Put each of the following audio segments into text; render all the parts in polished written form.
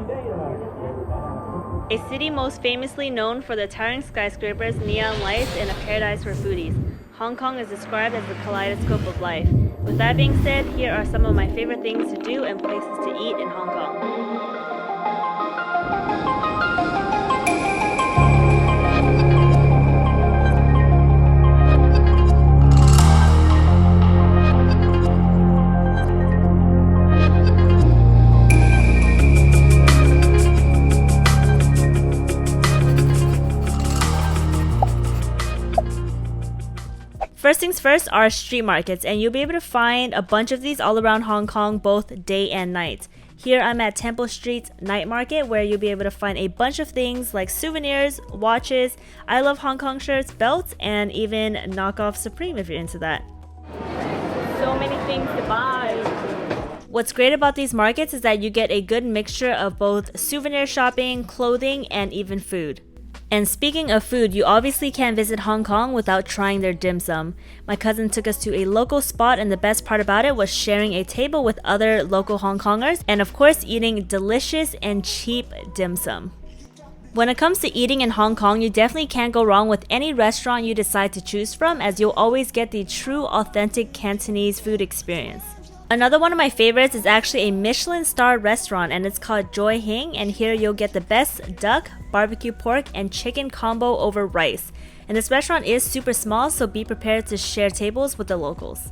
A city most famously known for the towering skyscrapers, neon lights, and a paradise for foodies, Hong Kong is described as the kaleidoscope of life. With that being said, here are some of my favorite things to do and places to eat in Hong Kong. First things first are street markets, and you'll be able to find a bunch of these all around Hong Kong, both day and night. Here I'm at Temple Street's night market, where you'll be able to find a bunch of things like souvenirs, watches, I Love Hong Kong shirts, belts, and even knockoff Supreme if you're into that. So many things to buy. What's great about these markets is that you get a good mixture of both souvenir shopping, clothing, and even food. And speaking of food, you obviously can't visit Hong Kong without trying their dim sum. My cousin took us to a local spot, and the best part about it was sharing a table with other local Hong Kongers and of course eating delicious and cheap dim sum. When it comes to eating in Hong Kong, you definitely can't go wrong with any restaurant you decide to choose from, as you'll always get the true authentic Cantonese food experience. Another one of my favorites is actually a Michelin star restaurant, and it's called Choi Hing, and here you'll get the best duck, barbecue pork, and chicken combo over rice. And this restaurant is super small, so be prepared to share tables with the locals.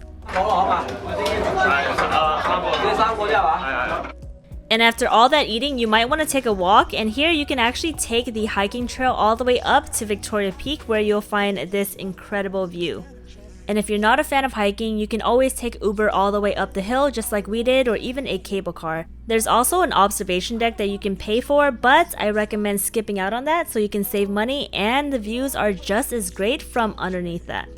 And after all that eating, you might want to take a walk, and here you can actually take the hiking trail all the way up to Victoria Peak, where you'll find this incredible view. And if you're not a fan of hiking, you can always take Uber all the way up the hill just like we did, or even a cable car. There's also an observation deck that you can pay for, but I recommend skipping out on that so you can save money, and the views are just as great from underneath that.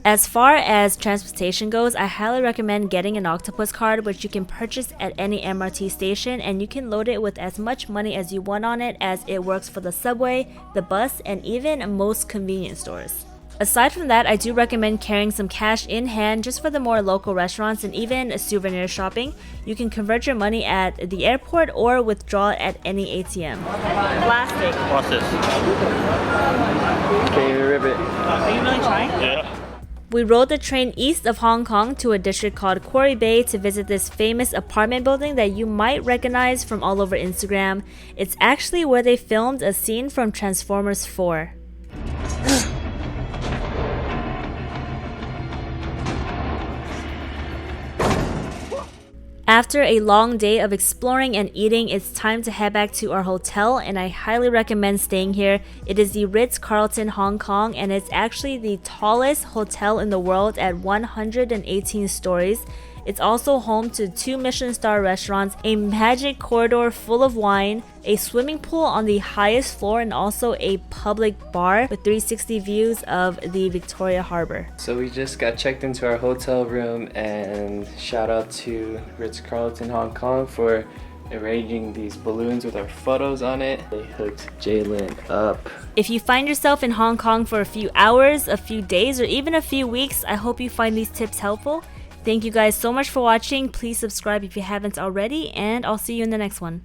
As far as transportation goes, I highly recommend getting an octopus card, which you can purchase at any MRT station, and you can load it with as much money as you want on it, as it works for the subway, the bus, and even most convenience stores. Aside from that, I do recommend carrying some cash in hand just for the more local restaurants and even souvenir shopping. You can convert your money at the airport or withdraw it at any ATM. Plastic. What's this? Can you rip it? Are you really trying? Yeah. We rode the train east of Hong Kong to a district called Quarry Bay to visit this famous apartment building that you might recognize from all over Instagram. It's actually where they filmed a scene from Transformers 4. After a long day of exploring and eating, it's time to head back to our hotel, and I highly recommend staying here. It is the Ritz-Carlton Hong Kong, and it's actually the tallest hotel in the world at 118 stories. It's also home to 2 Michelin star restaurants, a magic corridor full of wine, a swimming pool on the highest floor, and also a public bar with 360 views of the Victoria Harbour. So we just got checked into our hotel room, and shout out to Ritz-Carlton Hong Kong for arranging these balloons with our photos on it. They hooked JLINHH up. If you find yourself in Hong Kong for a few hours, a few days, or even a few weeks, I hope you find these tips helpful. Thank you guys so much for watching. Please subscribe if you haven't already, and I'll see you in the next one.